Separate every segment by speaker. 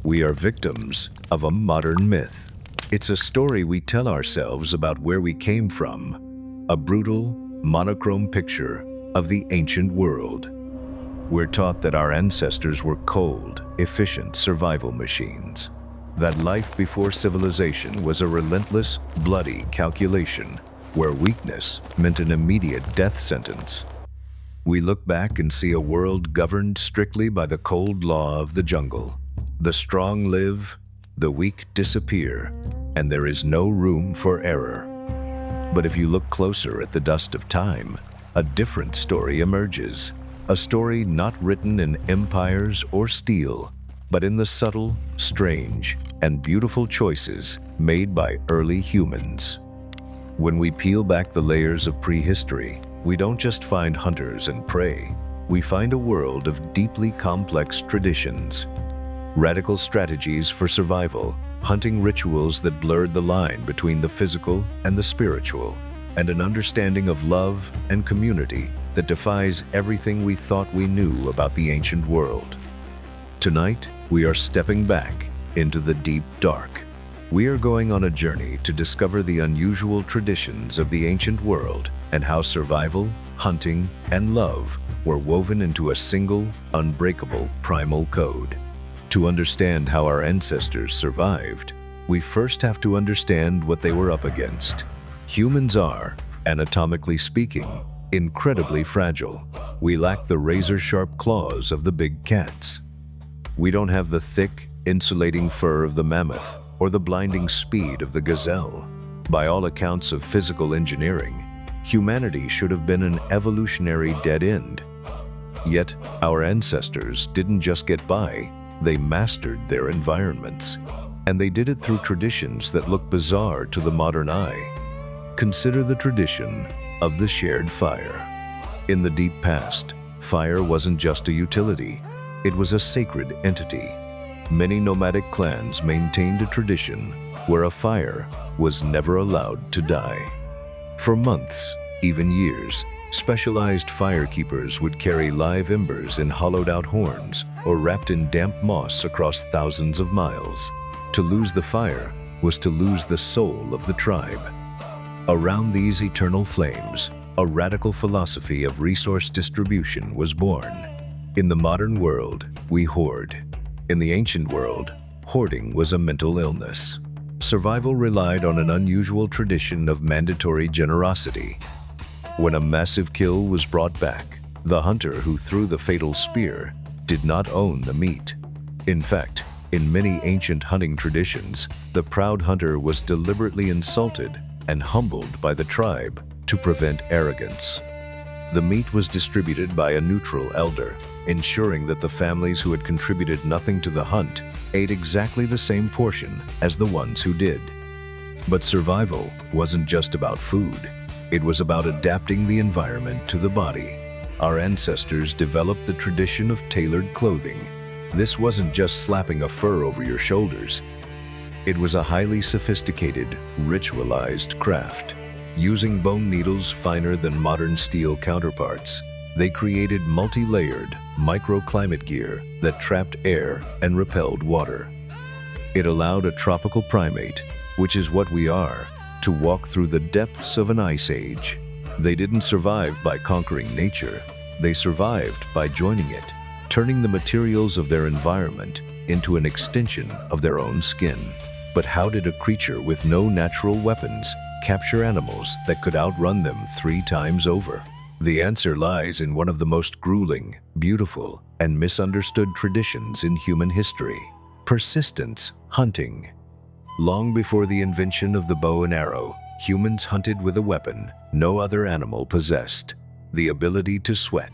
Speaker 1: We are victims of a modern myth. It's a story we tell ourselves about where we came from, a brutal, monochrome picture of the ancient world. We're taught that our ancestors were cold, efficient survival machines, that life before civilization was a relentless, bloody calculation where weakness meant an immediate death sentence. We look back and see a world governed strictly by the cold law of the jungle. The strong live, the weak disappear, and there is no room for error. But if you look closer at the dust of time, a different story emerges. A story not written in empires or steel, but in the subtle, strange, and beautiful choices made by early humans. When we peel back the layers of prehistory, we don't just find hunters and prey. We find a world of deeply complex traditions. Radical strategies for survival, hunting rituals that blurred the line between the physical and the spiritual, and an understanding of love and community that defies everything we thought we knew about the ancient world. Tonight, we are stepping back into the deep dark. We are going on a journey to discover the unusual traditions of the ancient world and how survival, hunting, and love were woven into a single, unbreakable primal code. To understand how our ancestors survived, we first have to understand what they were up against. Humans are, anatomically speaking, incredibly fragile. We lack the razor-sharp claws of the big cats. We don't have the thick, insulating fur of the mammoth or the blinding speed of the gazelle. By all accounts of physical engineering, humanity should have been an evolutionary dead end. Yet, our ancestors didn't just get by, they mastered their environments. And they did it through traditions that look bizarre to the modern eye. Consider the tradition of the shared fire. In the deep past, fire wasn't just a utility, it was a sacred entity. Many nomadic clans maintained a tradition where a fire was never allowed to die. For months, even years, specialized firekeepers would carry live embers in hollowed-out horns or wrapped in damp moss across thousands of miles. To lose the fire was to lose the soul of the tribe. Around these eternal flames, a radical philosophy of resource distribution was born. In the modern world, we hoard. In the ancient world, hoarding was a mental illness. Survival relied on an unusual tradition of mandatory generosity. When a massive kill was brought back, the hunter who threw the fatal spear did not own the meat. In fact, in many ancient hunting traditions, the proud hunter was deliberately insulted and humbled by the tribe to prevent arrogance. The meat was distributed by a neutral elder, ensuring that the families who had contributed nothing to the hunt ate exactly the same portion as the ones who did. But survival wasn't just about food. It was about adapting the environment to the body. Our ancestors developed the tradition of tailored clothing. This wasn't just slapping a fur over your shoulders. It was a highly sophisticated, ritualized craft. Using bone needles finer than modern steel counterparts, they created multi-layered, microclimate gear that trapped air and repelled water. It allowed a tropical primate, which is what we are, to walk through the depths of an ice age. They didn't survive by conquering nature. They survived by joining it, turning the materials of their environment into an extension of their own skin. But how did a creature with no natural weapons capture animals that could outrun them 3 times over? The answer lies in one of the most grueling, beautiful, and misunderstood traditions in human history: persistence hunting. Long before the invention of the bow and arrow, humans hunted with a weapon no other animal possessed: the ability to sweat.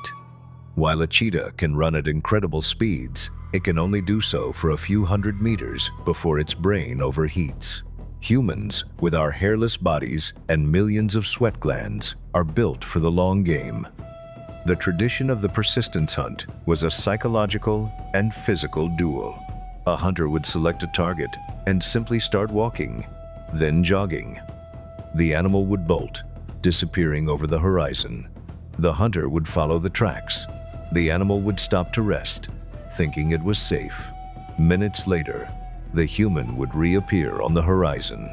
Speaker 1: While a cheetah can run at incredible speeds, it can only do so for a few hundred meters before its brain overheats. Humans, with our hairless bodies and millions of sweat glands, are built for the long game. The tradition of the persistence hunt was a psychological and physical duel. A hunter would select a target and simply start walking, then jogging. The animal would bolt, disappearing over the horizon. The hunter would follow the tracks. The animal would stop to rest, thinking it was safe. Minutes later, the human would reappear on the horizon.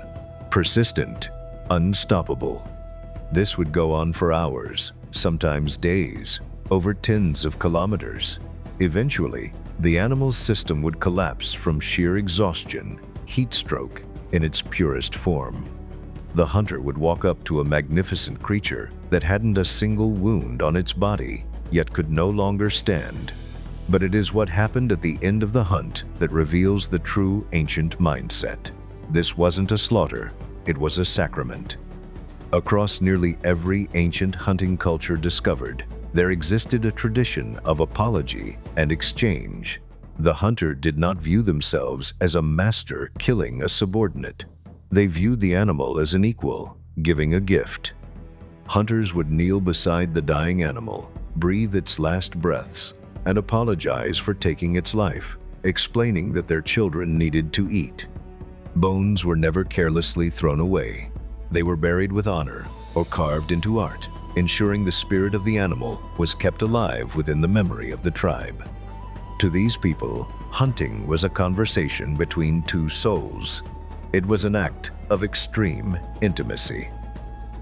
Speaker 1: Persistent, unstoppable. This would go on for hours, sometimes days, over tens of kilometers. Eventually, the animal's system would collapse from sheer exhaustion, heat stroke in its purest form. The hunter would walk up to a magnificent creature that hadn't a single wound on its body, yet could no longer stand. But it is what happened at the end of the hunt that reveals the true ancient mindset. This wasn't a slaughter, it was a sacrament. Across nearly every ancient hunting culture discovered, there existed a tradition of apology and exchange. The hunter did not view themselves as a master killing a subordinate. They viewed the animal as an equal, giving a gift. Hunters would kneel beside the dying animal, breathe its last breaths, and apologize for taking its life, explaining that their children needed to eat. Bones were never carelessly thrown away. They were buried with honor or carved into art, ensuring the spirit of the animal was kept alive within the memory of the tribe. To these people, hunting was a conversation between two souls. It was an act of extreme intimacy.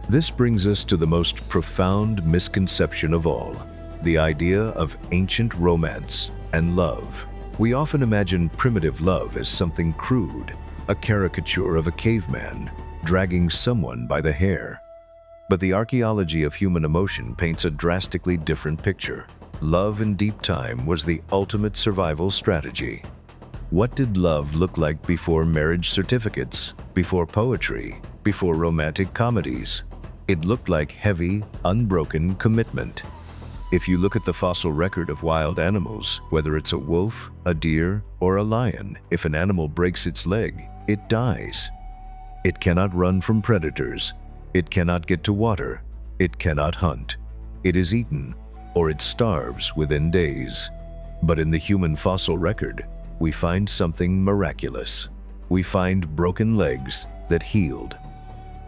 Speaker 1: This brings us to the most profound misconception of all, the idea of ancient romance and love. We often imagine primitive love as something crude, a caricature of a caveman dragging someone by the hair. But the archaeology of human emotion paints a drastically different picture. Love in deep time was the ultimate survival strategy. What did love look like before marriage certificates, before poetry, before romantic comedies? It looked like heavy, unbroken commitment. If you look at the fossil record of wild animals, whether it's a wolf, a deer, or a lion, if an animal breaks its leg, it dies. It cannot run from predators. It cannot get to water. It cannot hunt. It is eaten, or it starves within days. But in the human fossil record, we find something miraculous. We find broken legs that healed.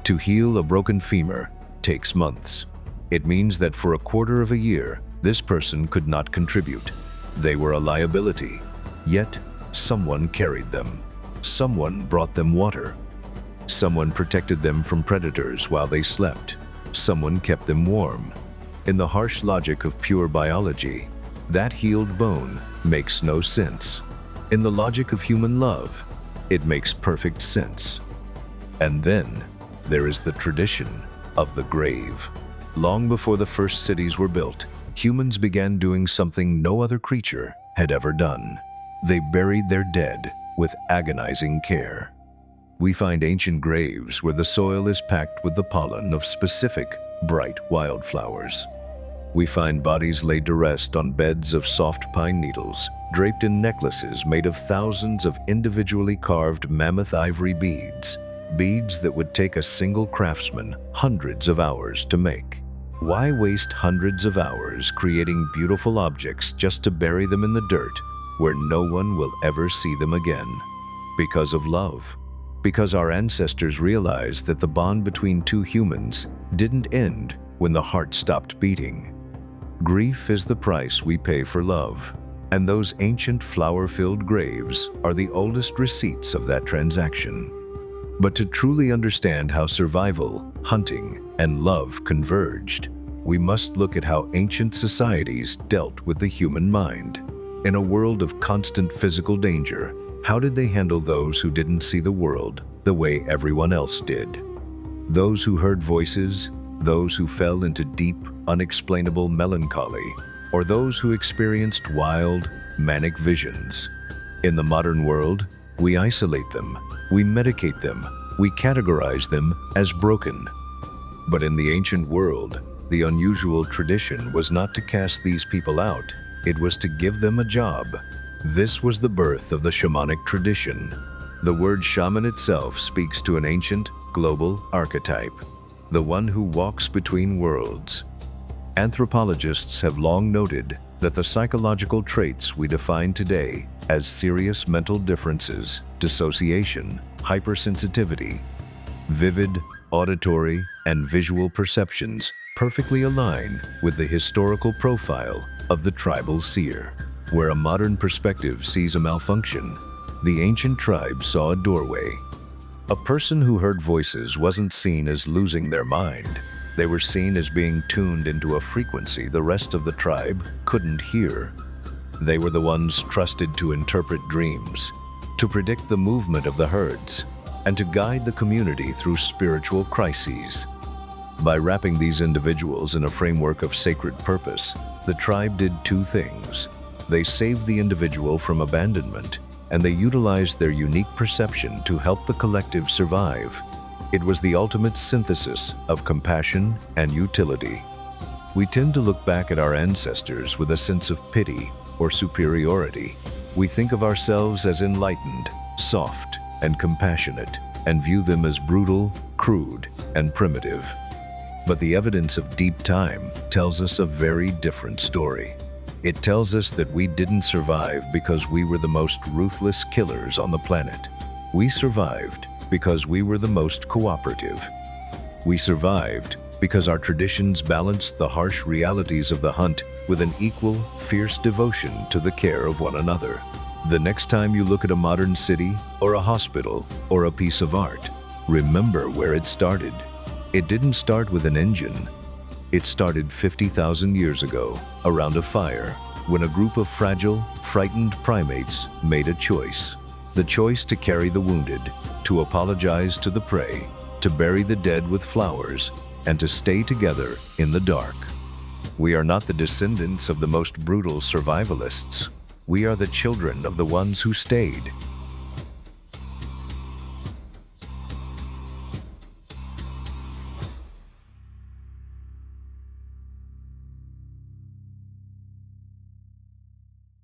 Speaker 1: To heal a broken femur takes months. It means that for a quarter of a year, this person could not contribute. They were a liability. Yet, someone carried them. Someone brought them water. Someone protected them from predators while they slept. Someone kept them warm. In the harsh logic of pure biology, that healed bone makes no sense. In the logic of human love, it makes perfect sense. And then, there is the tradition of the grave. Long before the first cities were built, humans began doing something no other creature had ever done. They buried their dead with agonizing care. We find ancient graves where the soil is packed with the pollen of specific, bright wildflowers. We find bodies laid to rest on beds of soft pine needles, draped in necklaces made of thousands of individually carved mammoth ivory beads, beads that would take a single craftsman hundreds of hours to make. Why waste hundreds of hours creating beautiful objects just to bury them in the dirt where no one will ever see them again? Because of love. Because our ancestors realized that the bond between two humans didn't end when the heart stopped beating. Grief is the price we pay for love, and those ancient flower-filled graves are the oldest receipts of that transaction. But to truly understand how survival, hunting, and love converged, we must look at how ancient societies dealt with the human mind. In a world of constant physical danger, how did they handle those who didn't see the world the way everyone else did? Those who heard voices, those who fell into deep, unexplainable melancholy, or those who experienced wild, manic visions. In the modern world, we isolate them, we medicate them, we categorize them as broken. But in the ancient world, the unusual tradition was not to cast these people out, it was to give them a job. This was the birth of the shamanic tradition. The word shaman itself speaks to an ancient, global archetype, the one who walks between worlds. Anthropologists have long noted that the psychological traits we define today as serious mental differences, dissociation, hypersensitivity, vivid auditory and visual perceptions perfectly align with the historical profile of the tribal seer. Where a modern perspective sees a malfunction, the ancient tribe saw a doorway. A person who heard voices wasn't seen as losing their mind. They were seen as being tuned into a frequency the rest of the tribe couldn't hear. They were the ones trusted to interpret dreams, to predict the movement of the herds, and to guide the community through spiritual crises. By wrapping these individuals in a framework of sacred purpose, the tribe did two things. They saved the individual from abandonment, and they utilized their unique perception to help the collective survive. It was the ultimate synthesis of compassion and utility. We tend to look back at our ancestors with a sense of pity or superiority. We think of ourselves as enlightened, soft, and compassionate, and view them as brutal, crude, and primitive. But the evidence of deep time tells us a very different story. It tells us that we didn't survive because we were the most ruthless killers on the planet. We survived because we were the most cooperative. We survived because our traditions balanced the harsh realities of the hunt with an equal, fierce devotion to the care of one another. The next time you look at a modern city, or a hospital, or a piece of art, remember where it started. It didn't start with an engine. It started 50,000 years ago, around a fire, when a group of fragile, frightened primates made a choice. The choice to carry the wounded, to apologize to the prey, to bury the dead with flowers, and to stay together in the dark. We are not the descendants of the most brutal survivalists. We are the children of the ones who stayed,